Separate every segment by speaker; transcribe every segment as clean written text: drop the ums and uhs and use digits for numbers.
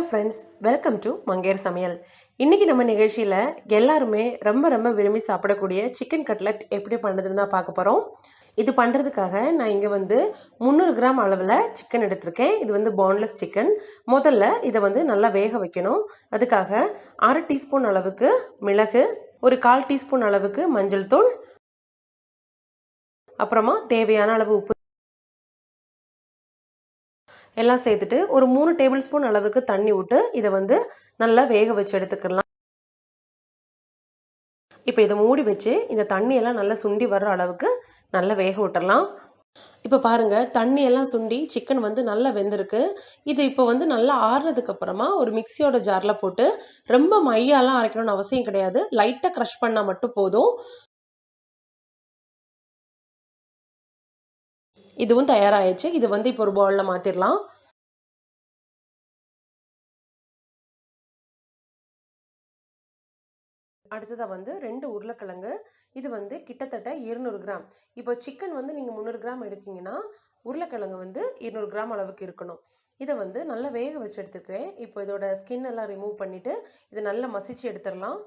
Speaker 1: Friends, welcome to மங்கையர் சமையல். இன்றைக்கி நம்ம நிகழ்ச்சியில் எல்லாருமே ரொம்ப விரும்பி சாப்பிடக்கூடிய சிக்கன் கட்லெட் எப்படி பண்ணுறதுன்னு தான் பார்க்க போகிறோம். இது பண்ணுறதுக்காக நான் இங்கே 300 கிராம் அளவில் சிக்கன் எடுத்திருக்கேன். இது போன்லெஸ் சிக்கன். முதல்ல இதை நல்லா வேக வைக்கணும். அதுக்காக 1/2 டீஸ்பூன் அளவுக்கு மிளகு, ஒரு 1/4 டீஸ்பூன் அளவுக்கு மஞ்சள் தூள், அப்புறமா தேவையான அளவு உப்பு எல்லாம் சேர்த்துட்டு ஒரு 3 டேபிள் ஸ்பூன் அளவுக்கு தண்ணி விட்டு இதை நல்லா வேக வச்சு எடுத்துக்கலாம். இப்போ இதை மூடி வச்சு இந்த தண்ணியெல்லாம் நல்லா சுண்டி வர்ற அளவுக்கு நல்லா வேக விட்டுறலாம். இப்போ பாருங்கள், தண்ணியெல்லாம் சுண்டி சிக்கன் நல்லா வெந்திருக்கு. இது இப்போ நல்லா ஆறுனதுக்கு அப்புறமா ஒரு மிக்சியோட ஜாரில் போட்டு ரொம்ப மையாலாம் அரைக்கணும்னு அவசியம் கிடையாது. லைட்டாக க்ரஷ் பண்ணால் மட்டும் போதும். இதுவும் தயாராகிடுச்சு. இது இப்போ ஒரு பவுலில் மாற்றிடலாம். அடுத்ததாக 2 உருளைக்கிழங்கு. இது கிட்டத்தட்ட 200 கிராம். இப்போ சிக்கன் நீங்கள் 300 கிராம் எடுத்தீங்கன்னா உருளைக்கிழங்கு 200 கிராம் அளவுக்கு இருக்கணும். இதை நல்லா வேக வச்சு எடுத்துக்கிறேன். இப்போ இதோட ஸ்கின் எல்லாம் ரிமூவ் பண்ணிவிட்டு இதை நல்லா மசிச்சு எடுத்துடலாம்.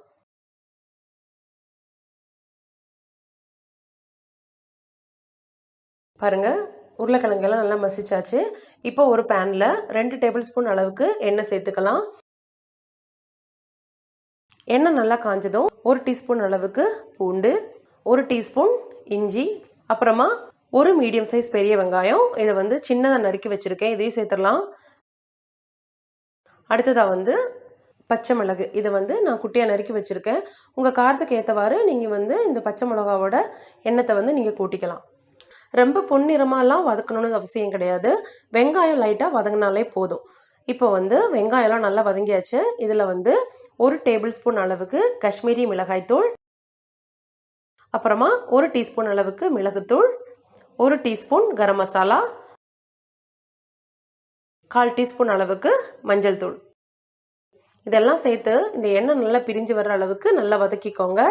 Speaker 1: பாருங்கள், உருளைக்கிழங்கெல்லாம் நல்லா மசிச்சாச்சு. இப்போ ஒரு பேனில் 2 டேபிள் ஸ்பூன் அளவுக்கு எண்ணெய் சேர்த்துக்கலாம். எண்ணெய் நல்லா காஞ்சதும் 1 டீஸ்பூன் அளவுக்கு பூண்டு, 1 டீஸ்பூன் இஞ்சி, அப்புறமா ஒரு மீடியம் சைஸ் பெரிய வெங்காயம். இதை சின்னதாக நறுக்கி வச்சுருக்கேன். இதையும் சேர்த்துடலாம். அடுத்ததாக பச்சை மிளகு. இதை நான் குட்டியாக நறுக்கி வச்சுருக்கேன். உங்கள் காரத்துக்கு ஏற்றவாறு நீங்கள் இந்த பச்சை மிளகாவோட எண்ணத்தை நீங்கள் கூட்டிக்கலாம். ரொம்ப பொன்னிறமாலாம் வதக்கணும்னு அவசியம் கிடையாது. வெங்காயம் லைட்டாக வதங்கினாலே போதும். இப்போ வெங்காயம்லாம் நல்லா வதங்கியாச்சு. இதில் 1 டேபிள் ஸ்பூன் அளவுக்கு காஷ்மீரி மிளகாய்த்தூள், அப்புறமா 1 டீஸ்பூன் அளவுக்கு மிளகுத்தூள், 1 டீஸ்பூன் கரம் மசாலா, 1/4 டீஸ்பூன் அளவுக்கு மஞ்சள் தூள். இதெல்லாம் சேர்த்து இந்த எண்ணெய் நல்லா பிரிஞ்சு வர்ற அளவுக்கு நல்லா வதக்கிக்கோங்க.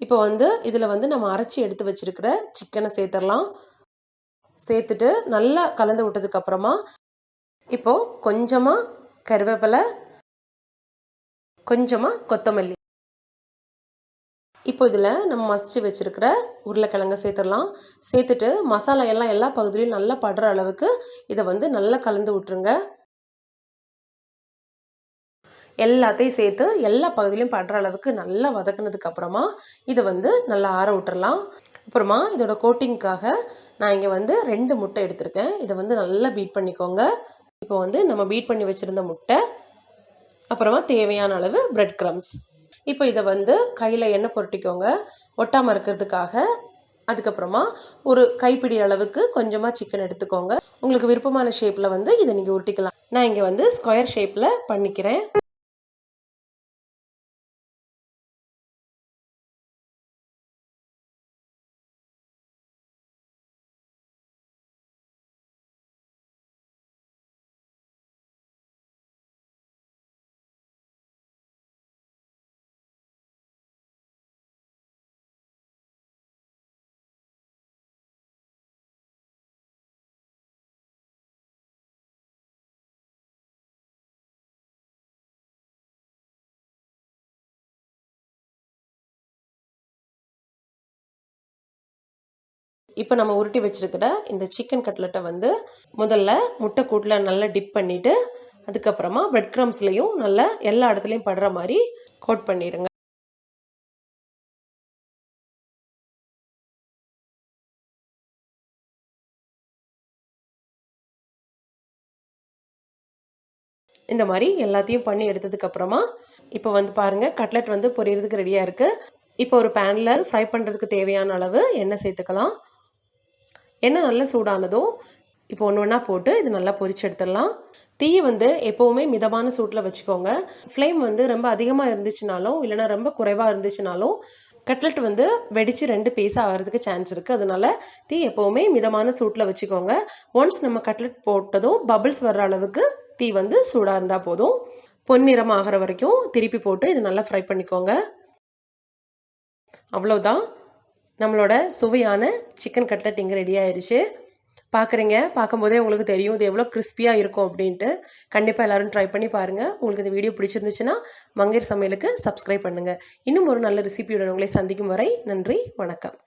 Speaker 1: இப்போ இதில் நம்ம அரைச்சி எடுத்து வச்சிருக்கிற சிக்கனை சேர்த்துடலாம். சேர்த்துட்டு நல்லா கலந்து விட்டதுக்கு அப்புறமா இப்போ கொஞ்சமாக கருவேப்பிலை, கொஞ்சமாக கொத்தமல்லி, இப்போ இதில் நம்ம மசிச்சு வச்சிருக்கிற உருளைக்கிழங்க சேர்த்துடலாம். சேர்த்துட்டு மசாலா எல்லாம் எல்லா பகுதியிலையும் நல்லா படுற அளவுக்கு இதை நல்லா கலந்து விட்டுருங்க. எல்லாத்தையும் சேர்த்து எல்லா பகுதியிலையும் படுற அளவுக்கு நல்லா வதக்குனதுக்கு அப்புறமா இதை நல்லா ஆற விட்டுறலாம். அப்புறமா இதோட கோட்டிங்காக நான் இங்கே 2 முட்டை எடுத்திருக்கேன். இதை நல்லா பீட் பண்ணிக்கோங்க. இப்போ நம்ம பீட் பண்ணி வச்சுருந்த முட்டை, அப்புறமா தேவையான அளவு பிரெட் கிரம்ஸ். இப்போ இதை கையில் எண்ணெய் புரட்டிக்கோங்க ஒட்டாமல் இருக்கிறதுக்காக. அதுக்கப்புறமா ஒரு கைப்பிடி அளவுக்கு கொஞ்சமாக சிக்கன் எடுத்துக்கோங்க. உங்களுக்கு விருப்பமான ஷேப்பில் இதை நீங்கள் உருட்டிக்கலாம். நான் இங்கே ஸ்கொயர் ஷேப்பில் பண்ணிக்கிறேன். இப்போ நம்ம உருட்டி வச்சிருக்கிற இந்த சிக்கன் கட்லெட்டை முதல்ல முட்டை கூட்டில் நல்லா டிப் பண்ணிவிட்டு அதுக்கப்புறமா பிரெட் கிரம்ஸ்லையும் நல்லா எல்லா இடத்துலையும் படுற மாதிரி கோட் பண்ணிடுங்க. இந்த மாதிரி எல்லாத்தையும் பண்ணி எடுத்ததுக்கப்புறமா இப்போ பாருங்கள், கட்லெட் பொரியறதுக்கு ரெடியாக இருக்குது. இப்போ ஒரு பேனில் ஃப்ரை பண்ணுறதுக்கு தேவையான அளவு எண்ணெய் சேர்த்துக்கலாம். எண்ணெய் நல்லா சூடானதும் இப்போ ஒன்று ஒன்றா போட்டு இது நல்லா பொரிச்சு எடுத்துடலாம். தீயை எப்போவுமே மிதமான சூட்டில் வச்சுக்கோங்க. ஃப்ளேம் ரொம்ப அதிகமாக இருந்துச்சுனாலும் இல்லைனா ரொம்ப குறைவாக இருந்துச்சுனாலும் கட்லெட் வெடித்து 2 பீஸாக ஆகிறதுக்கு சான்ஸ் இருக்குது. அதனால தீ எப்போவுமே மிதமான சூட்டில் வச்சுக்கோங்க. ஒன்ஸ் நம்ம கட்லெட் போட்டதும் பபிள்ஸ் வர்ற அளவுக்கு தீ சூடாக இருந்தால் போதும். பொன்னிறம் ஆகிற வரைக்கும் திருப்பி போட்டு இது நல்லா ஃப்ரை பண்ணிக்கோங்க. அவ்வளோதான், நம்மளோட சுவையான சிக்கன் கட்லெட் இங்கே ரெடி ஆயிடுச்சு. பார்க்குறீங்க, பார்க்கும்போதே உங்களுக்கு தெரியும் இது எவ்வளோ கிறிஸ்பியாக இருக்கும் அப்படின்ட்டு. கண்டிப்பாக எல்லோரும் ட்ரை பண்ணி பாருங்கள். உங்களுக்கு இந்த வீடியோ பிடிச்சிருந்துச்சுன்னா மங்கையர் சமையலுக்கு சப்ஸ்கிரைப் பண்ணுங்கள். இன்னும் ஒரு நல்ல ரெசிபியுடன் உங்களை சந்திக்கும் வரை நன்றி, வணக்கம்.